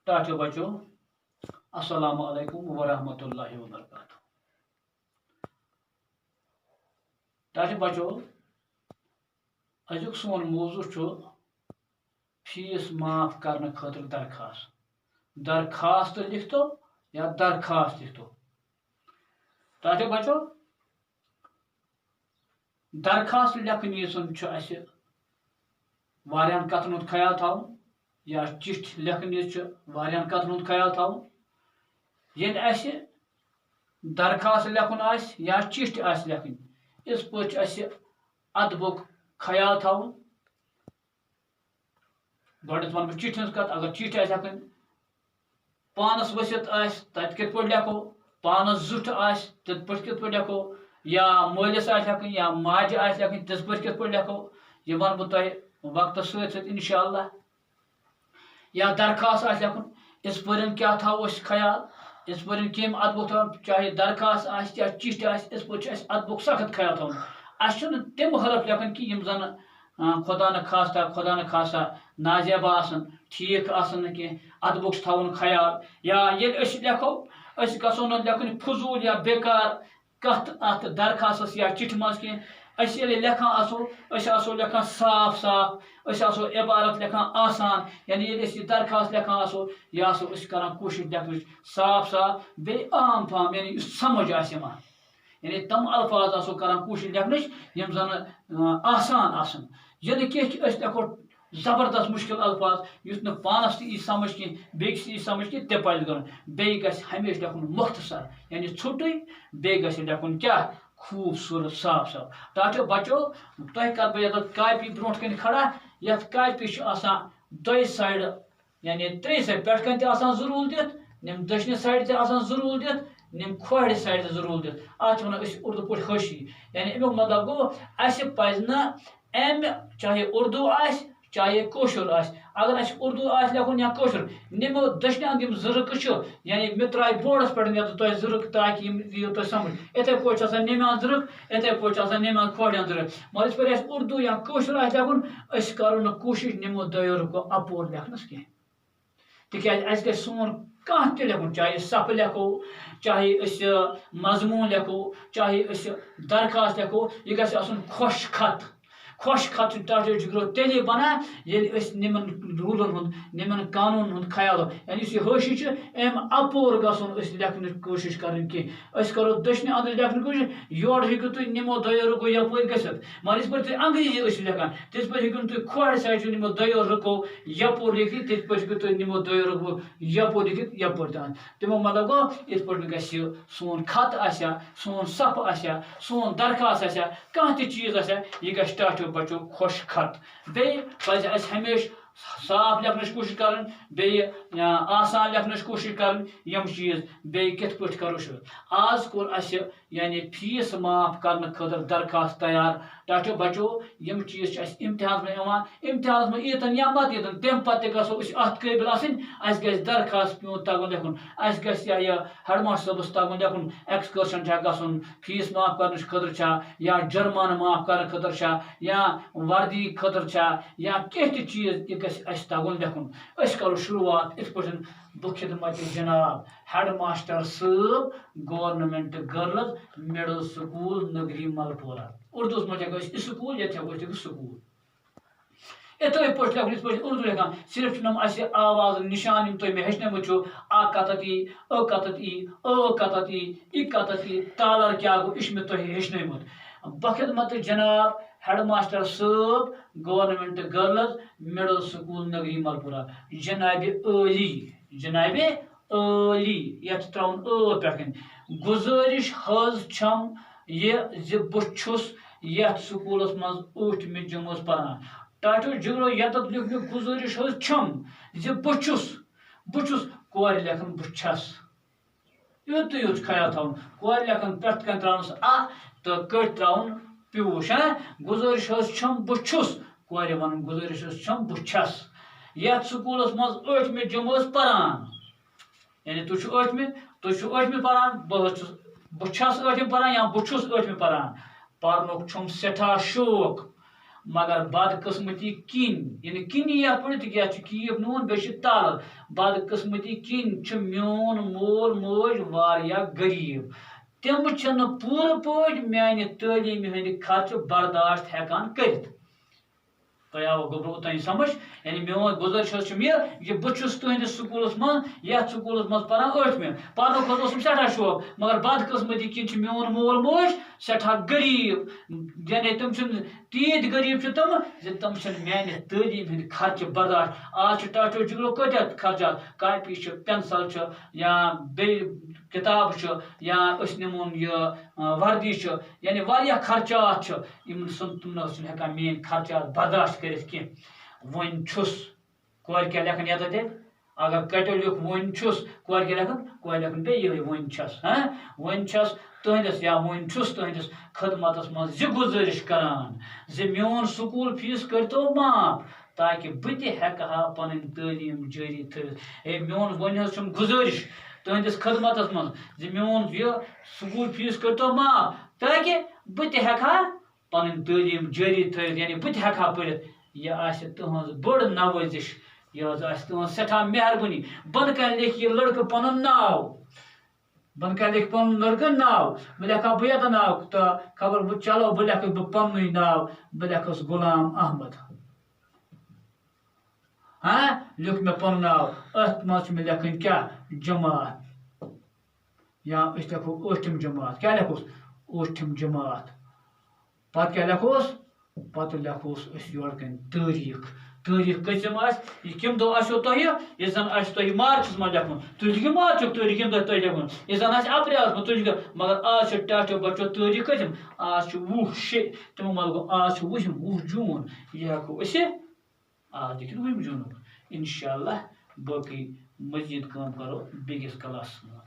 Tattoo بچو السلام علیکم ورحمۃ اللہ وبرکاتہ. ٹاٹو بچو ازیک سون موضوع فیس معاف کرنے خاطر درخواست لکھتو یا درخواست لکھتو. ٹاٹو بچو درخواست لکھن اس واریاہن کتن ہند خیال تھاون یا چٹھ لکھن واریاہن کتن ہند خیال تھاون. یل اس درخواست لکھن آس یا چٹھ آس لکھن اس پہ اس ادبک خیال تھاون. گۄڈنیتھ ون بہ چٹھ ہز کت. اگر چٹھ آس لکھن پانس ؤسِتھ آس تت کِتھ پٲٹھۍ لیکھو, پانس زیُٹھ آس تِتھ پٲٹھۍ کِتھ پٲٹھۍ لیکھو, یا مٲلِس آسہِ لیکھٕنۍ یا ماجہِ آسہِ لیکھٕنۍ تِژھ پٲٹھۍ کِتھ پٲٹھۍ لیکھو یہ ون بہٕ تۄہہِ وقتس سۭتۍ سۭتۍ انشاء اللہ. یا درخواست آسہِ لیکھُن یِتھ پٲٹھۍ کیٛاہ تھاوو أسۍ خیال, یِتھ پٲٹھۍ کٔمۍ ادبُک تھاوُن, چاہے درخواست آسہِ یا چٹھ آسہِ یِتھ پٲٹھۍ چھُ اَسہِ ادبُک سخت خیال تھاوُن. اَسہِ چھُنہٕ تِم حرف لیکھٕنۍ کہِ یِم زن خدا نہ خاصہ نازیبا آسن, ٹھیٖک آسن نہٕ کینٛہہ. ادبُک چھُ تھاوُن خیال. یا ییٚلہِ أسۍ لیکھو أسۍ گژھو نہٕ لیکھٕنۍ فضوٗل یا بیکار کتھ اتھ درخواستس یا چٹھِ منٛز کینٛہہ. أسۍ ییٚلہِ لیکھان آسو أسۍ آسو لیکھان صاف صاف, أسۍ آسو عبارت لیکھان آسان. یعنی ییٚلہِ أسۍ یہِ درخواست لیکھان آسو یہِ آسو أسۍ کران کوٗشش لیکھنٕچ صاف صاف بیٚیہِ عام فام, یعنی یُس سمجھ آسہِ یِوان. یعنی تم الفاظ آسو کران کوٗشش لیکھنٕچ یِم زن آسان آسن. یہِ نہٕ کینٛہہ کہِ أسۍ لیکھو زبردست مُشکل الفاظ یُتھ نہٕ پانس تہِ یی سمجھ کینٛہہ بیٚکِس تہِ یی سمجھ کینٛہہ تہِ پزِ کرُن. بیٚیہِ گژھِ ہمیشہِ لیکھُن مختصر یعنی ژھوٚٹُے, بیٚیہِ گژھِ لیکھُن کیٛاہ خوٗبصوٗرت صاف صاف. ٹاٹو بچو تۄہہِ کر بہٕ ییٚتٮ۪تھ کاپی برونٛٹھ کَنہِ کھڑا. یتھ کاپی چھُ آسان دۄیہِ سایڈٕ یعنی ترٛیٚیہِ سایڈٕ, پٮ۪ٹھٕ کَنہِ تہِ آسان ضروٗر دِتھ, نِم دٔچھنہِ سایڈٕ تہِ آسان ضروٗر دِتھ, نِم کھورِ سایڈٕ تہِ ضروٗر دِتھ. اتھ چھِ ونان أسۍ اردو پٲٹھۍ حٲشی. یعنی امیُک مطلب گوٚو اَسہِ پزِ نہٕ امہِ چاہے اردو آسہِ چاہے کٲشُر آسہِ, اگر اَسہِ اردو آسہِ لیکھُن یا کٲشُر نِمو دٔچھنہِ اند یِم زٕ رٕکہٕ چھِ یعنی مےٚ ترٛایہِ بورڈس پٮ۪ٹھ ییٚتٮ۪تھ تۄہہِ زٕ رٕکہٕ تاکہِ یِم یِیو تۄہہِ سمجھ. یِتھے پٲٹھۍ چھِ آسان نٮ۪مہِ اند زٕ رٕکہٕ, یِتھے پٲٹھۍ چھِ آسان نٮ۪مہِ اند کھورِ اند زٕ رٕکہٕ. مگر یِتھ پٲٹھۍ اَسہِ اردو یا کٲشُر آسہِ لیکھُن أسۍ کرو نہٕ کوٗشش نِمو دۄیو رٕکو اپور لیکھنس کینٛہہ. تِکیٛازِ اَسہِ گژھِ سون کانٛہہ تہِ لیکھُن, چاہے أسۍ صفہٕ لیکھو, چاہے أسۍ مضموٗن لیکھو, چاہے أسۍ درخواست لیکھو, یہِ گژھِ آسُن خۄش خط. خۄش خط چھُ ٹاٹو جِگرو تیٚلے بنان ییٚلہِ أسۍ نِمن روٗلن ہُنٛد نِمن قانوٗنن ہُنٛد خیال. یعنی یُس یہِ حٲشی چھِ أمۍ اپور گژھُن أسۍ لیکھنٕچ کوٗشش کرٕنۍ کینٛہہ. أسۍ کرو دٔچھنہِ اندٕچ لیکھنٕچ کوٗشش, یورٕ ہیٚکِو تُہۍ نِمو دۄیو رٕکو یپٲرۍ گٔژھِتھ. مگر یِتھ پٲٹھۍ تُہۍ انگریزی ٲسِو لیکھان تِتھ پٲٹھۍ ہیٚکِو نہٕ تُہۍ کھورِ سایڈٕ نِمو دۄیو رٕکو یپور لیکھِتھ, تِتھ پٲٹھۍ ہیٚکِو تُہۍ نِمو دۄیو رٕکو یپور لیکھِتھ یپٲرۍ تام. تمیُک مطلب گوٚو یِتھ پٲٹھۍ گژھِ سون خط آسیا, سون صفہٕ آسیا, سون درخواست آسیا, کانٛہہ تہِ چیٖز آسیا, یہِ گژھِ ٹاٹو بچو خۄش خط. بیٚیہِ پزِ اَسہِ ہمیشہِ صاف لیکھنٕچ کوٗشش کرٕنۍ, بیٚیہِ آسان لیکھنٕچ کوٗشش کرٕنۍ. یِم چیٖز بیٚیہِ کِتھ پٲٹھۍ کرو شروٗع. آز کوٚر اَسہِ یعنی فیس معاف کرنہٕ خٲطرٕ درخواست تیار. ٹاٹو بچو یِم چیٖز چھِ اَسہِ امتحانس منٛز یِوان, امتحانس منٛز ییٖتن یا مت ییٖتن تمہِ پتہٕ تہِ گژھو أسۍ اتھ قٲبِل آسٕنۍ. اَسہِ گژھِ درخواست پیوٚن تگُن لیکھُن, اَسہِ گژھِ یہِ ہیڈ ماسٹر صٲبس تگُن لیکھُن, ایکسکرشن چھا گژھُن, فیس معاف کرنہٕ خٲطرٕ چھا, یا جُرمانہٕ معاف کرنہٕ خٲطرٕ چھا, یا وردی خٲطرٕ چھا, یا کینٛہہ تہِ چیٖز یہِ گژھِ اَسہِ تگُن لیکھُن. أسۍ کرو شروٗعات یِتھ پٲٹھۍ بہٕ خدمت جناب ہیڈ ماسٹر صٲب گورنمنٹ گرلز مڈل سکوٗل نگری ملپورہ. اردوٗہس منٛز ہٮ۪کو أسۍ سکوٗل, ییٚتہِ ہٮ۪کو أسۍ لیکھِتھ سکوٗل. یِتھے پٲٹھۍ لیکھُن یِتھ پٲٹھۍ اردوٗ لیکھان, صرف چھِ یِم اَسہِ آواز نِشان یِم تُہۍ مےٚ ہیٚچھنٲومٕتۍ چھِو. اکھ کتتھ ای, کتتھ ای, کتتھ ای, کتتھ ای, تالر کیٛاہ گوٚو یہِ چھُ مےٚ تۄہہِ ہیٚچھنٲومُت. بخدمت جناب ہیڈ ماسٹر صٲب گورنمنٹ گرلز مڈل سکوٗل نگری ملپورہ. جنابِ عٲلی, جنابِ عٲلی, یتھ تراوُن پٮ۪ٹھ کَنۍ. گُزٲرِش حظ چھم یہِ زِ بہٕ چھُس یتھ سکوٗلس منٛز 8مہِ جمٲژ پران. ٹاٹو جِگرو یتتھ لیوٚکھ مےٚ گُزٲرِش حظ چھم زِ بہٕ چھُس, کورِ لیکھن بہٕ چھس. یُتُے یوت خیال تھاوُن. کورِ لیکھن پٮ۪ٹھ کَنۍ تراونس تہٕ کٔٹھۍ تراوُن پیوٗش. گُزٲرِش حظ چھم بہٕ چھُس, کورِ وَنُن گُزٲرِش حظ چھم بہٕ چھس. یتھ سکوٗلس منٛز 8مہِ جمٲژ پران. یعنی تُہۍ چھِو 8مہِ پران, بہٕ چھس 8مہِ پران یا بہٕ چھُس 8مہِ پران. پرنُک چھُم سٮ۪ٹھاہ شوق, مگر بدقسمتی کن یعنی کنی یا پڑھ کیا کیپ نون بیش تال بدقسمتی کن میون مول موج واریا غریب تم چھن پور پٲٹھۍ میانہِ تعلیٖمہِ ہٕنٛدِ خرچہٕ برداشت ہٮ۪کان کٔرِتھ تۄہہِ آوٕ گوٚبرو اوٚتانۍ سمجھ یعنی میون گُزٲرِش حظ چھم یہِ بہٕ چھُس تُہنٛدِس سکوٗلس منٛز یتھ سکوٗلس منٛز پران 8مہِ پرنُک حظ اوسُم سٮ۪ٹھاہ شوق مگر بدقسمتی کِنۍ چھُ میون مول موج سٮ۪ٹھاہ غریٖب یعنی تِم چھِنہٕ تیٖتۍ غریٖب چھِ تِم زِ تِم چھِنہٕ میانہِ تعلیٖم ہٕنٛدۍ خرچہٕ برداشت آز چھِ ٹاٹو جِگرو کۭتیاہ خرچات کاپی چھِ پینسل چھِ یا بیٚیہِ کِتاب چھِ یا أسۍ نِمون یہِ وردی چھِ یعنی واریاہ خرچات چھِ یِمن تِم حظ چھِنہٕ ہٮ۪کان میٲنۍ خرچات برداشت کٔرِتھ کینٛہہ وۄنۍ چھُس کورِ کیٛاہ لیکھان یَتھ تیٚلہِ اگر کٹیو لیوٚکھ وۄنۍ چھُس کورِ کیٛاہ لیکھان کورِ لیکھان بیٚیہِ یِہوٚے وۄنۍ چھَس وۄنۍ چھَس تُہنٛدِس یا وۄنۍ چھُس تُہنٛدِس خدمتس منٛز یہِ گُزٲرِش کران زِ میون سکوٗل فیٖس کٔرۍتو معاف تاکہِ بہٕ تہِ ہٮ۪کہٕ ہا پنٕنۍ تعلیٖم جٲری تھٲوِتھ ہے میون وۄنۍ حظ چھُم گُزٲرِش تُہنٛدِس خدمتس منٛز زِ میون یہِ سکوٗل فیٖس کٔرۍتو معاف تاکہِ بہٕ تہِ ہٮ۪کہٕ ہا پنٕنۍ تعلیٖم جٲری تھٲوِتھ یعنی بہٕ تہِ ہٮ۪کہٕ ہا پٔرِتھ یہِ آسہِ تُہنٛز بٔڑ نوٲزِش یہِ حظ آسہِ تُہنٛز سٮ۪ٹھاہ مہربٲنی بۄنہٕ کَنہِ لیکھِ یہِ لڑکہٕ پنُن ناو بۄنہٕ کَنہِ لیکھِ پنُن لڑکہٕ ناو بہٕ لیکھٕ ہا بہٕ یَتھ ناو تہٕ خبر بہٕ چلو بہٕ لیکھٕ بہٕ پننُے ناو بہٕ لیکھس غلام احمد لیوٚکھ مےٚ پنُن ناو أتھۍ منٛز چھُ مےٚ لیکھٕنۍ کیٛاہ جماعت یا أسۍ لیکھو 8م جماعت کیٛاہ لیکھوس 8م جماعت پتہٕ کیٛاہ لیکھوس پتہٕ لیکھوس أسۍ یورٕ کَنۍ تٲریٖخ تٲریٖخ کٔژِم آسہِ یہِ کَمہِ دۄہ آسیو تۄہہِ یہِ زن آسہِ تۄہہِ مارچَس منٛز لیکھُن تُہۍ لیکھِو مارچُک تٲریٖخ ییٚمہِ دۄہ تۄہہِ لیکھُن یہِ زن آسہِ اپریلَس منٛز تُہۍ لیکھِو مگر آز چھِ ٹاٹو بچو تٲریٖخ کٔژِم آز چھُ 20 تِمو منٛز گوٚو آز چھُ 20 جوٗن یہِ ہٮ۪کو أسۍ آز لیکھِتھ 20 جوٗنُک اِنشاء اللہ باقٕے مزیٖد کٲم کرو بیٚکِس کلاسس منٛز